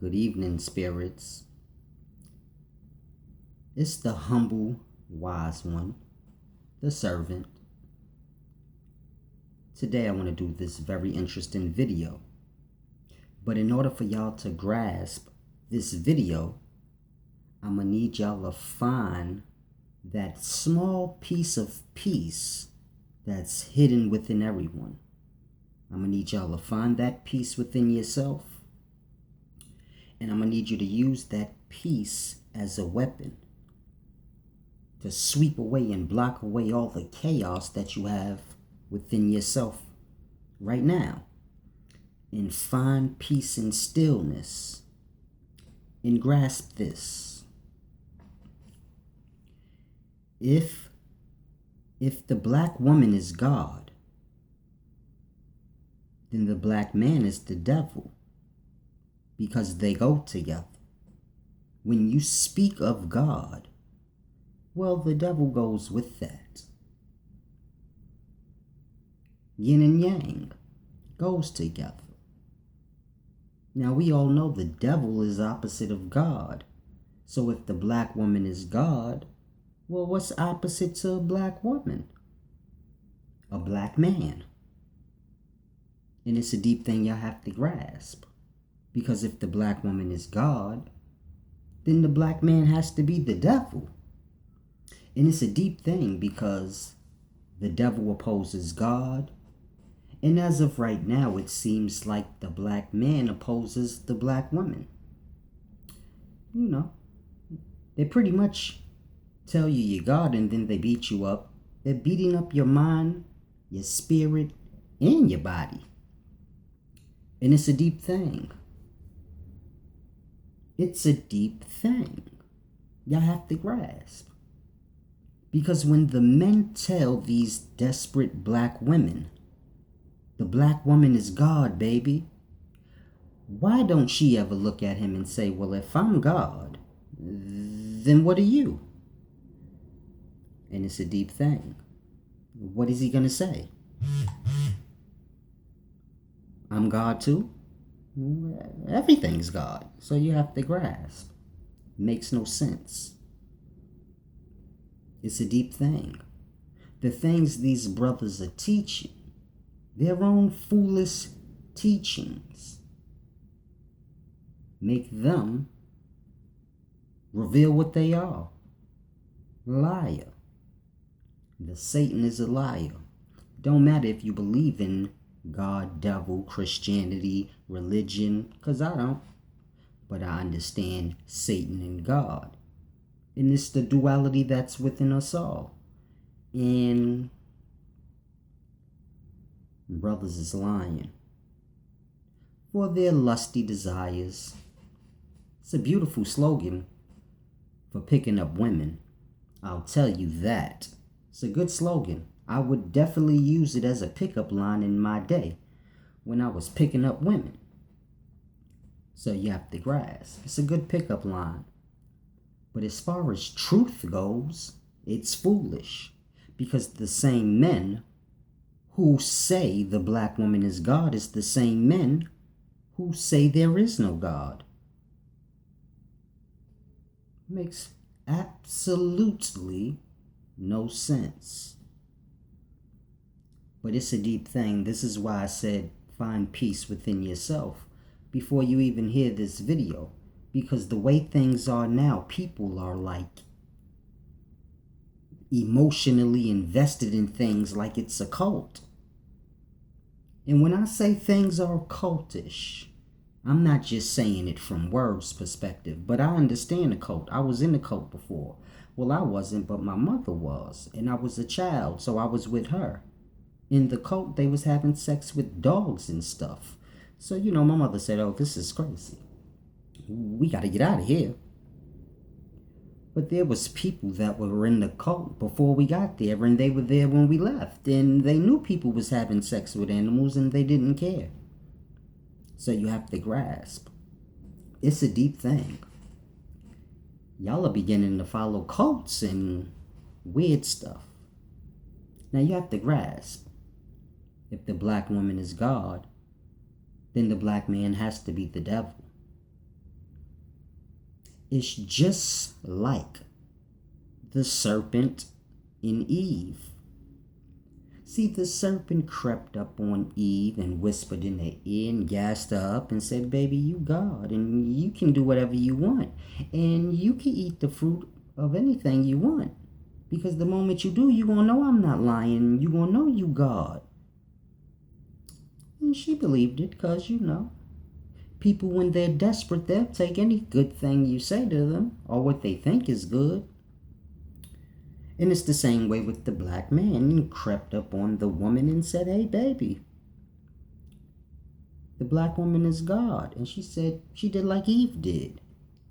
Good evening, spirits. It's the humble, wise one, the servant. Today I want to do this very interesting video. But in order for y'all to grasp this video, I'm going to need y'all to find that small piece of peace that's hidden within everyone. I'm going to need y'all to find that peace within yourself. And I'm going to need you to use that peace as a weapon to sweep away and block away all the chaos that you have within yourself right now. And find peace and stillness. And grasp this. If the black woman is God, then the black man is the devil, because they go together. When you speak of God, well, the devil goes with that. Yin and yang goes together. Now we all know the devil is opposite of God. So if the black woman is God, well, what's opposite to a black woman? A black man. And it's a deep thing y'all have to grasp. Because if the black woman is God, then the black man has to be the devil. And it's a deep thing because the devil opposes God. And as of right now, it seems like the black man opposes the black woman. You know, they pretty much tell you you're God and then they beat you up. They're beating up your mind, your spirit, and your body. And it's a deep thing. It's a deep thing. Y'all have to grasp. Because when the men tell these desperate black women, the black woman is God, baby, why don't she ever look at him and say, well, if I'm God, then what are you? And it's a deep thing. What is he going to say? I'm God too? Everything's God. So you have to grasp. Makes no sense. It's a deep thing. The things these brothers are teaching, their own foolish teachings, make them reveal what they are. Liar. The Satan is a liar. Don't matter if you believe in God, devil, Christianity, religion, because I don't. But I understand Satan and God. And it's the duality that's within us all. And brothers is lying. For their lusty desires. It's a beautiful slogan for picking up women. I'll tell you that. It's a good slogan. I would definitely use it as a pickup line in my day when I was picking up women. So you have to grasp. It's a good pickup line. But as far as truth goes, it's foolish. Because the same men who say the black woman is God is the same men who say there is no God. Makes absolutely no sense. But it's a deep thing. This is why I said find peace within yourself before you even hear this video. Because the way things are now, people are like emotionally invested in things like it's a cult. And when I say things are cultish, I'm not just saying it from words perspective, but I understand a cult. I was in a cult before. Well, I wasn't, but my mother was. And I was a child, so I was with her. In the cult, they was having sex with dogs and stuff. So, my mother said, oh, this is crazy. We got to get out of here. But there was people that were in the cult before we got there, and they were there when we left. And they knew people was having sex with animals, and they didn't care. So you have to grasp. It's a deep thing. Y'all are beginning to follow cults and weird stuff. Now you have to grasp. If the black woman is God, then the black man has to be the devil. It's just like the serpent in Eve. See, the serpent crept up on Eve and whispered in her ear and gassed her up and said, baby, you God, and you can do whatever you want. And you can eat the fruit of anything you want. Because the moment you do, you're going to know I'm not lying. You're going to know you God. And she believed it because, people, when they're desperate, they'll take any good thing you say to them or what they think is good. And it's the same way with the black man. He crept up on the woman and said, hey, baby, the black woman is God. And she said, she did like Eve did.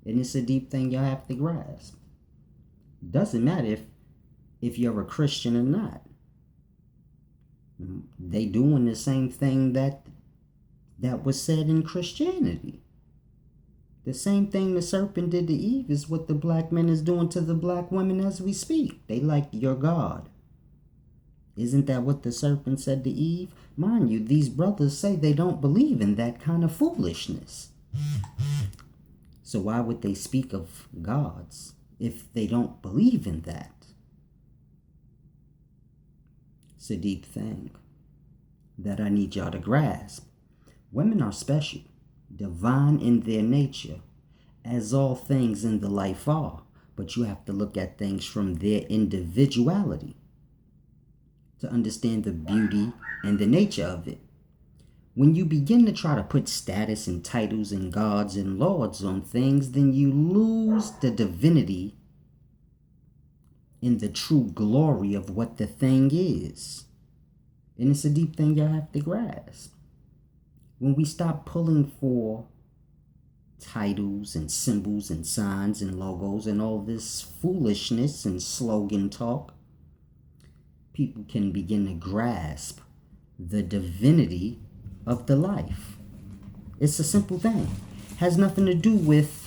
And it's a deep thing y'all have to grasp. Doesn't matter if you're a Christian or not. They doing the same thing that was said in Christianity. The same thing the serpent did to Eve is what the black man is doing to the black women as we speak. They like your God. Isn't that what the serpent said to Eve? Mind you, these brothers say they don't believe in that kind of foolishness. So why would they speak of gods if they don't believe in that? It's a deep thing that I need y'all to grasp. Women are special, divine in their nature, as all things in the life are, but you have to look at things from their individuality to understand the beauty and the nature of it. When you begin to try to put status and titles and gods and lords on things, then you lose the divinity in the true glory of what the thing is. And it's a deep thing y'all have to grasp. When we stop pulling for titles and symbols and signs and logos and all this foolishness and slogan talk, people can begin to grasp the divinity of the life. It's a simple thing. It has nothing to do with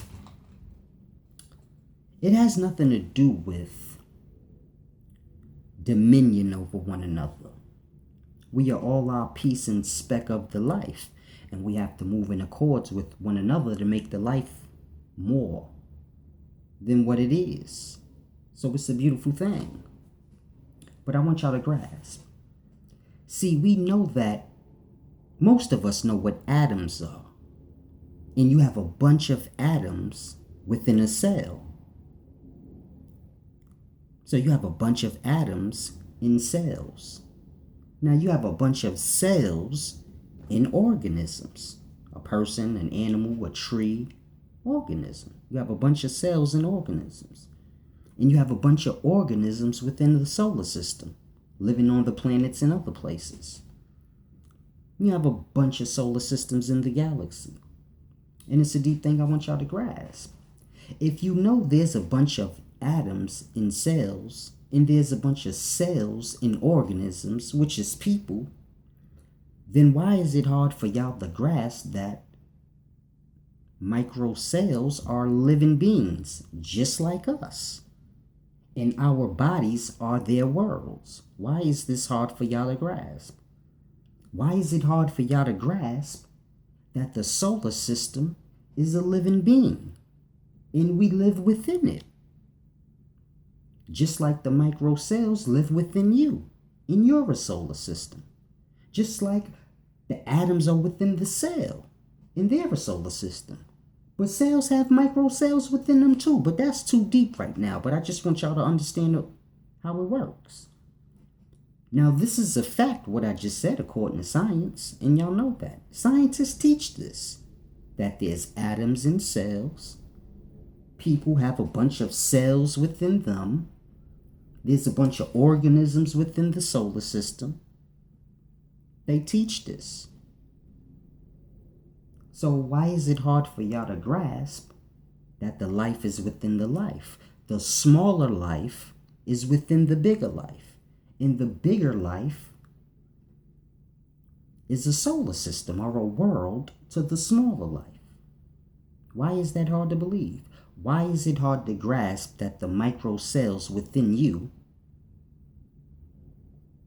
dominion over one another. We are all our piece and speck of the life, and we have to move in accords with one another to make the life more than what it is. So it's a beautiful thing. But I want y'all to grasp. See, we know that most of us know what atoms are. And you have a bunch of atoms within a cell. So you have a bunch of atoms in cells. Now you have a bunch of cells in organisms. A person, an animal, a tree, organism. You have a bunch of cells in organisms. And you have a bunch of organisms within the solar system, living on the planets and other places. You have a bunch of solar systems in the galaxy. And it's a deep thing I want y'all to grasp. If you know there's a bunch of atoms in cells, and there's a bunch of cells in organisms, which is people, then why is it hard for y'all to grasp that microcells are living beings just like us? And our bodies are their worlds. Why is this hard for y'all to grasp? Why is it hard for y'all to grasp that the solar system is a living being and we live within it? Just like the microcells live within you, in your solar system. Just like the atoms are within the cell, in their solar system. But cells have microcells within them too, but that's too deep right now. But I just want y'all to understand how it works. Now, this is a fact, what I just said, according to science, and y'all know that. Scientists teach this, that there's atoms in cells. People have a bunch of cells within them. There's a bunch of organisms within the solar system. They teach this. So why is it hard for y'all to grasp that the life is within the life? The smaller life is within the bigger life. And the bigger life is a solar system or a world to the smaller life. Why is that hard to believe? Why is it hard to grasp that the microcells within you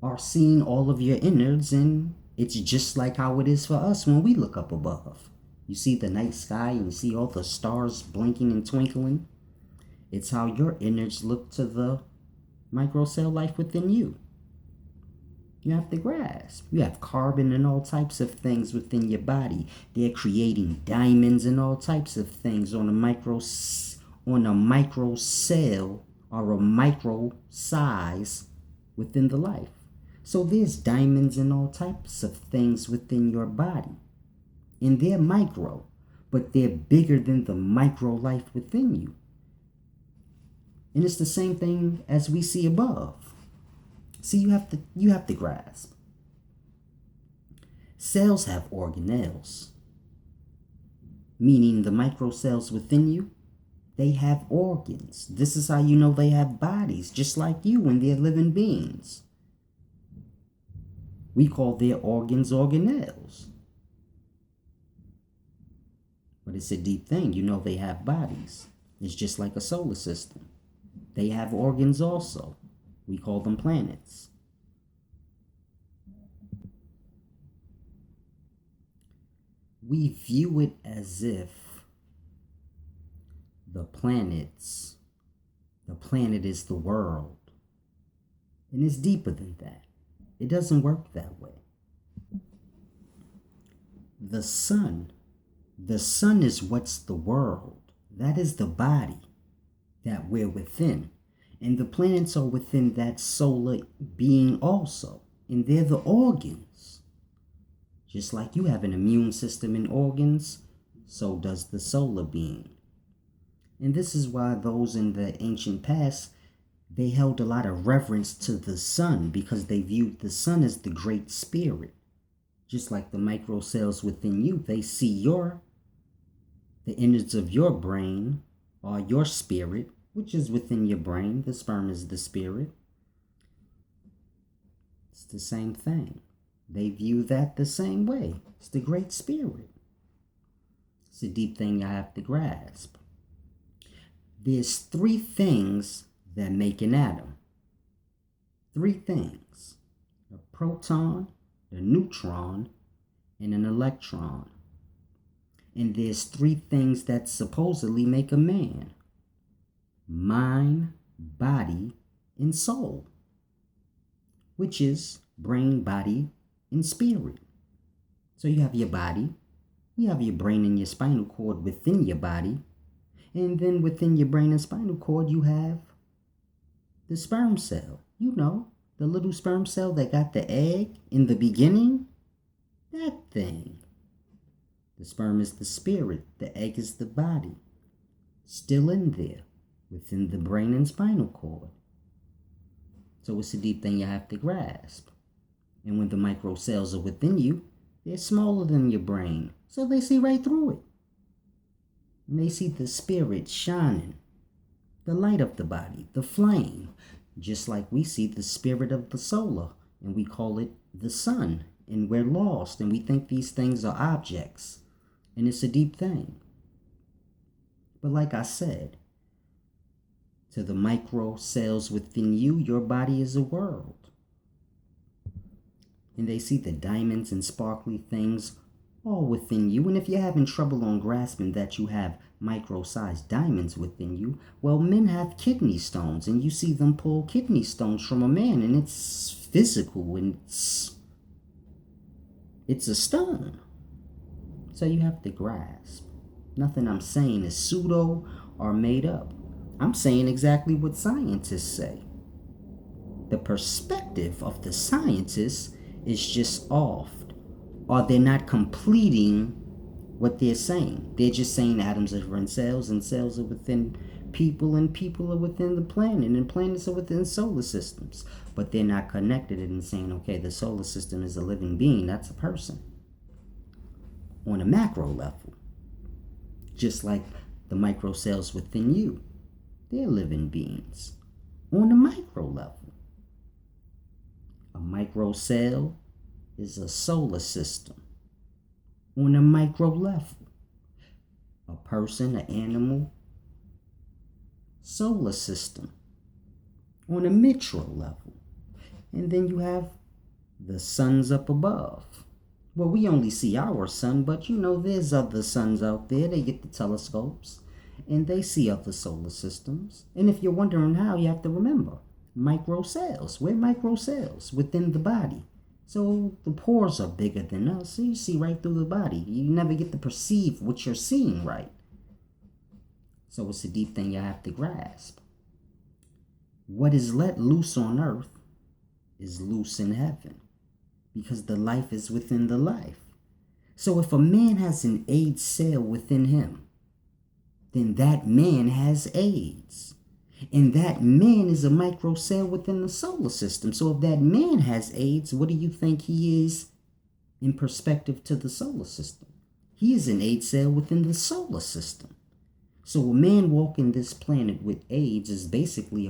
are seeing all of your innards, and it's just like how it is for us when we look up above? You see the night sky and you see all the stars blinking and twinkling. It's how your innards look to the microcell life within you. You have to grasp. You have carbon and all types of things within your body. They're creating diamonds and all types of things on a micro cell or a micro size within the life. So there's diamonds and all types of things within your body. And they're micro, but they're bigger than the micro life within you. And it's the same thing as we see above. See, you have to grasp. Cells have organelles, meaning the microcells within you, they have organs. This is how you know they have bodies, just like you when they're living beings. We call their organs organelles. But it's a deep thing. You know they have bodies. It's just like a solar system. They have organs also. We call them planets. We view it as if the planet is the world. And it's deeper than that. It doesn't work that way. The sun is what's the world. That is the body that we're within. And the planets are within that solar being also. And they're the organs. Just like you have an immune system and organs, so does the solar being. And this is why those in the ancient past, they held a lot of reverence to the sun because they viewed the sun as the great spirit. Just like the microcells within you, they see the innards of your brain or your spirit, which is within your brain. The sperm is the spirit. It's the same thing. They view that the same way. It's the great spirit. It's a deep thing I have to grasp. There's 3 things that make an atom. 3 things. A proton, a neutron, and an electron. And there's 3 things that supposedly make a man. Mind, body, and soul. Which is brain, body, and spirit. So you have your body, you have your brain and your spinal cord within your body, and then within your brain and spinal cord you have the sperm cell. You know, the little sperm cell that got the egg in the beginning. That thing. The sperm is the spirit, the egg is the body. Still in there, within the brain and spinal cord. So it's a deep thing you have to grasp. And when the microcells are within you, they're smaller than your brain, so they see right through it. And they see the spirit shining, the light of the body, the flame, just like we see the spirit of the solar, and we call it the sun, and we're lost, and we think these things are objects, and it's a deep thing. But like I said, to the microcells within you, your body is a world. And they see the diamonds and sparkly things all within you. And if you're having trouble on grasping that you have micro-sized diamonds within you, well, men have kidney stones, and you see them pull kidney stones from a man, and it's physical, and it's a stone. So you have to grasp. Nothing I'm saying is pseudo or made up. I'm saying exactly what scientists say. The perspective of the scientists is just off, or they're not completing what they're saying. They're just saying atoms are in cells, and cells are within people, and people are within the planet, and planets are within solar systems. But they're not connected and saying, okay, the solar system is a living being. That's a person. On a macro level. Just like the microcells within you. They're living beings. On a micro level. A microcell is a solar system. On a micro level. A person, an animal, solar system. On a micro level. And then you have the suns up above, Well, we only see our sun, but there's other suns out there. They get the telescopes and they see other solar systems. And if you're wondering how, you have to remember microcells. We're microcells within the body. So the pores are bigger than us. So you see right through the body. You never get to perceive what you're seeing right. So it's a deep thing you have to grasp. What is let loose on earth is loose in heaven, because the life is within the life. So if a man has an AIDS cell within him, then that man has AIDS. And that man is a microcell within the solar system. So if that man has AIDS, what do you think he is in perspective to the solar system? He is an AIDS cell within the solar system. So a man walking this planet with AIDS is basically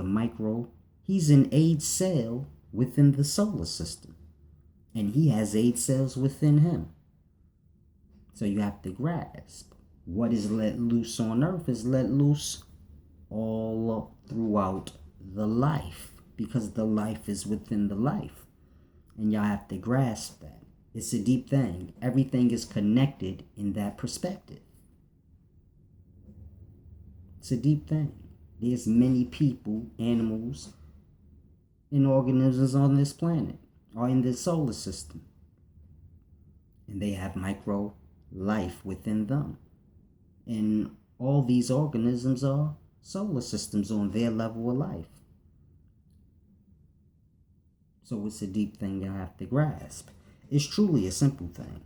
he's an AIDS cell within the solar system. And he has AIDS cells within him. So you have to grasp what is let loose on earth is let loose all up throughout the life, because the life is within the life. And y'all have to grasp that. It's a deep thing. Everything is connected in that perspective. It's a deep thing. There's many people, animals, and organisms on this planet or in this solar system. And they have micro life within them. And all these organisms are solar systems on their level of life. So it's a deep thing you have to grasp. It's truly a simple thing.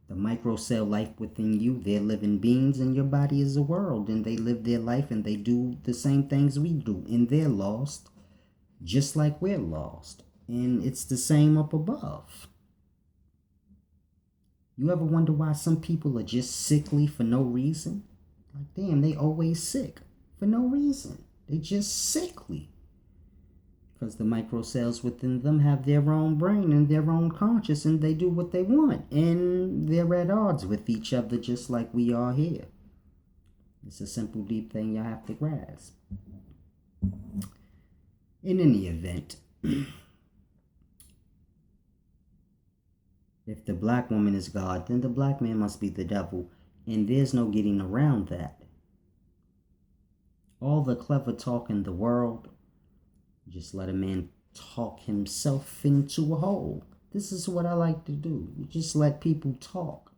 The microcell life within you, they're living beings, and your body is a world, and they live their life and they do the same things we do, and they're lost just like we're lost. And it's the same up above. You ever wonder why some people are just sickly for no reason? Like, damn, they always sick for no reason. They just sickly. Because the microcells within them have their own brain and their own conscience, and they do what they want. And they're at odds with each other just like we are here. It's a simple, deep thing you have to grasp. In any event, if the black woman is God, then the black man must be the devil. And there's no getting around that. All the clever talk in the world, just let a man talk himself into a hole. This is what I like to do. You just let people talk.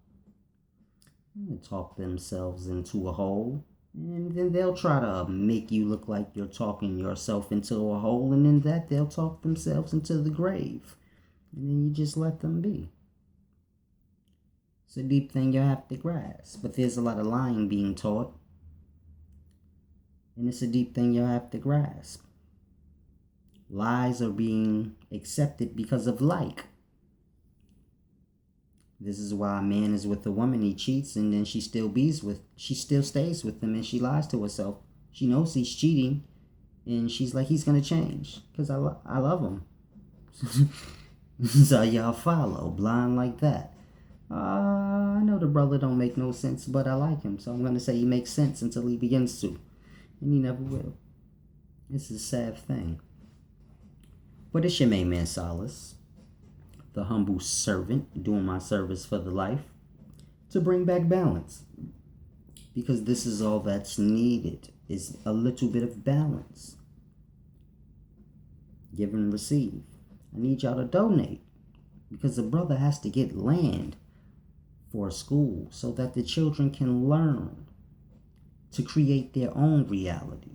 Talk themselves into a hole. And then they'll try to make you look like you're talking yourself into a hole. And in that, they'll talk themselves into the grave. And then you just let them be. It's a deep thing you have to grasp. But there's a lot of lying being taught. And it's a deep thing you have to grasp. Lies are being accepted because of like. This is why a man is with a woman, he cheats, and then she still stays with him, and she lies to herself. She knows he's cheating, and she's like, he's gonna change because I love him. So y'all follow blind like that. I know the brother don't make no sense, but I like him, so I'm gonna say he makes sense until he begins to, and he never will. It's a sad thing. But it's your main man Solace, the humble servant, doing my service for the life to bring back balance. Because this is all that's needed, is a little bit of balance. Give and receive. I need y'all to donate, because the brother has to get land for a school so that the children can learn to create their own reality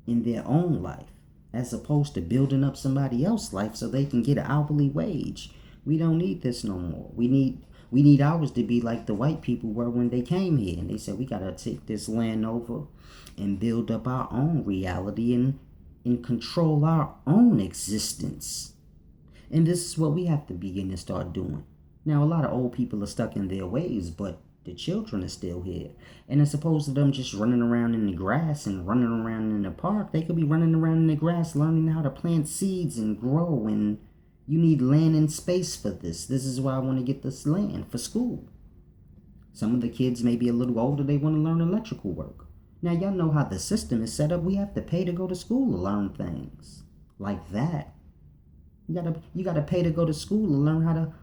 in their own life, as opposed to building up somebody else's life so they can get an hourly wage. We don't need this no more. We need ours to be like the white people were when they came here, and they said we gotta take this land over and build up our own reality and control our own existence. And this is what we have to begin to start doing. Now, a lot of old people are stuck in their ways, but the children are still here. And as opposed to them just running around in the grass and running around in the park, they could be running around in the grass learning how to plant seeds and grow. And you need land and space for this. This is why I want to get this land for school. Some of the kids may be a little older, they want to learn electrical work. Now, y'all know how the system is set up. We have to pay to go to school to learn things like that. You gotta pay to go to school to learn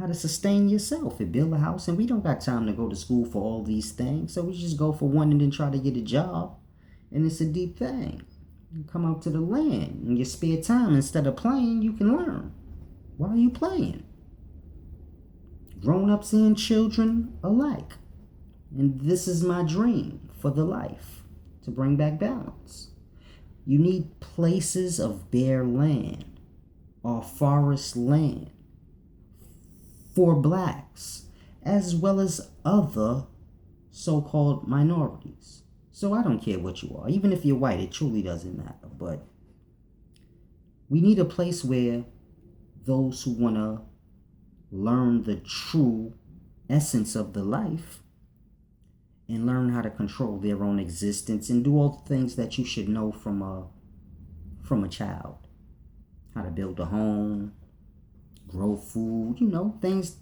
how how to sustain yourself and build a house. And we don't got time to go to school for all these things. So we just go for one and then try to get a job. And it's a deep thing. You come out to the land in your spare time. Instead of playing, you can learn. Why are you playing? Grown-ups and children alike. And this is my dream for the life, to bring back balance. You need places of bare land or forest land for blacks, as well as other so-called minorities. So I don't care what you are. Even if you're white, it truly doesn't matter. But we need a place where those who want to learn the true essence of the life and learn how to control their own existence and do all the things that you should know from a child. How to build a home, grow food, things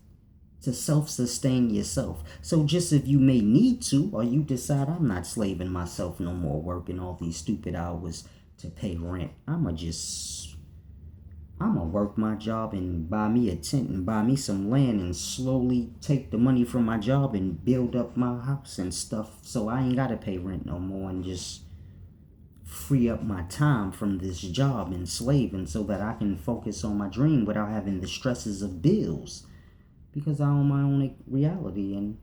to self-sustain yourself. So just if you may need to, or you decide I'm not slaving myself no more, working all these stupid hours to pay rent, I'ma work my job and buy me a tent and buy me some land and slowly take the money from my job and build up my house and stuff, so I ain't gotta pay rent no more, and just free up my time from this job and slaving so that I can focus on my dream without having the stresses of bills, because I own my own reality and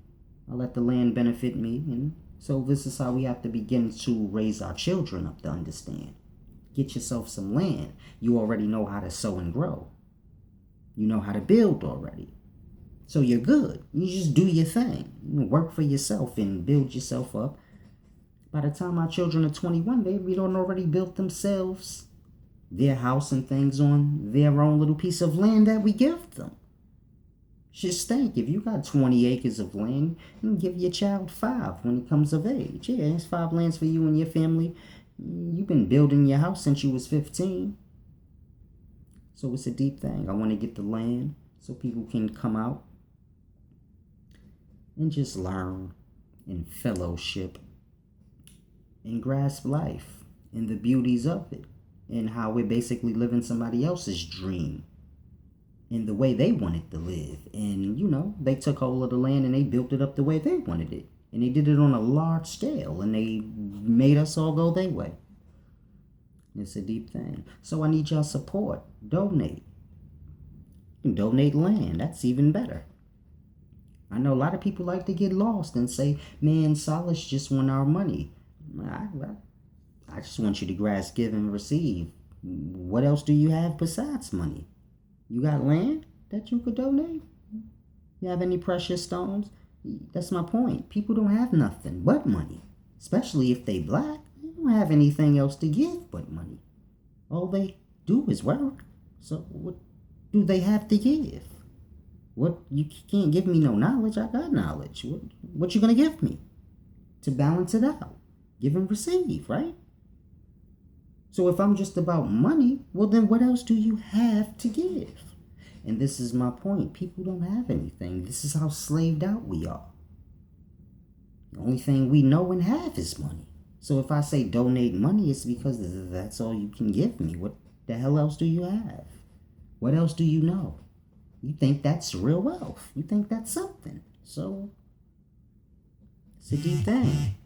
I let the land benefit me. And so this is how we have to begin to raise our children up to understand. Get yourself some land. You already know how to sow and grow. You know how to build already. So you're good. You just do your thing. Work for yourself and build yourself up. By the time our children are 21, they don't already built themselves their house and things on their own little piece of land that we give them. Just think, if you got 20 acres of land, you can give your child 5 when he comes of age. Yeah, it's 5 lands for you and your family. You've been building your house since you was 15. So it's a deep thing. I want to get the land so people can come out and just learn and fellowship and grasp life and the beauties of it and how we're basically living somebody else's dream in the way they wanted to live. And, they took hold of the land and they built it up the way they wanted it. And they did it on a large scale, and they made us all go their way. It's a deep thing. So I need y'all support. Donate. You can donate land. That's even better. I know a lot of people like to get lost and say, man, Solace just want our money. I just want you to grasp, give, and receive. What else do you have besides money? You got land that you could donate? You have any precious stones? That's my point. People don't have nothing but money. Especially if they black. They don't have anything else to give but money. All they do is work. So what do they have to give? What? You can't give me no knowledge. I got knowledge. What you gonna give me? To balance it out. Give and receive, right? So if I'm just about money, well then what else do you have to give? And this is my point. People don't have anything. This is how slaved out we are. The only thing we know and have is money. So if I say donate money, it's because that's all you can give me. What the hell else do you have? What else do you know? You think that's real wealth. You think that's something. So it's a deep thing.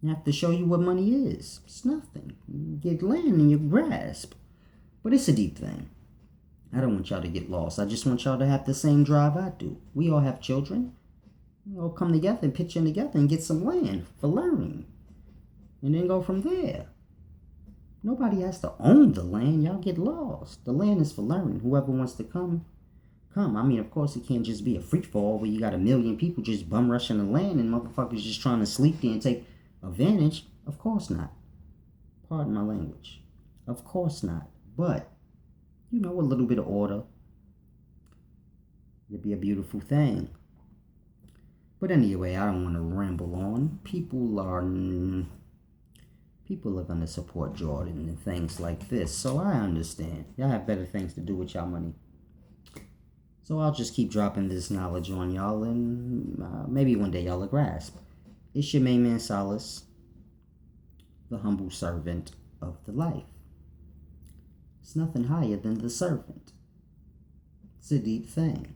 I have to show you what money is. It's nothing. You get land in your grasp. But it's a deep thing. I don't want y'all to get lost. I just want y'all to have the same drive I do. We all have children. We all come together and pitch in together and get some land for learning. And then go from there. Nobody has to own the land. Y'all get lost. The land is for learning. Whoever wants to come. I mean, of course, it can't just be a free-for-all where you got 1 million people just bum rushing the land and motherfuckers just trying to sleep there and take advantage. Of course not. Pardon my language. Of course not. But a little bit of order. It'd be a beautiful thing. But anyway, I don't want to ramble on. People are going to support Jordan and things like this. So I understand. Y'all have better things to do with y'all money. So I'll just keep dropping this knowledge on y'all, and maybe one day y'all will grasp. It's your main man Solace, the humble servant of the life. It's nothing higher than the servant. It's a deep thing.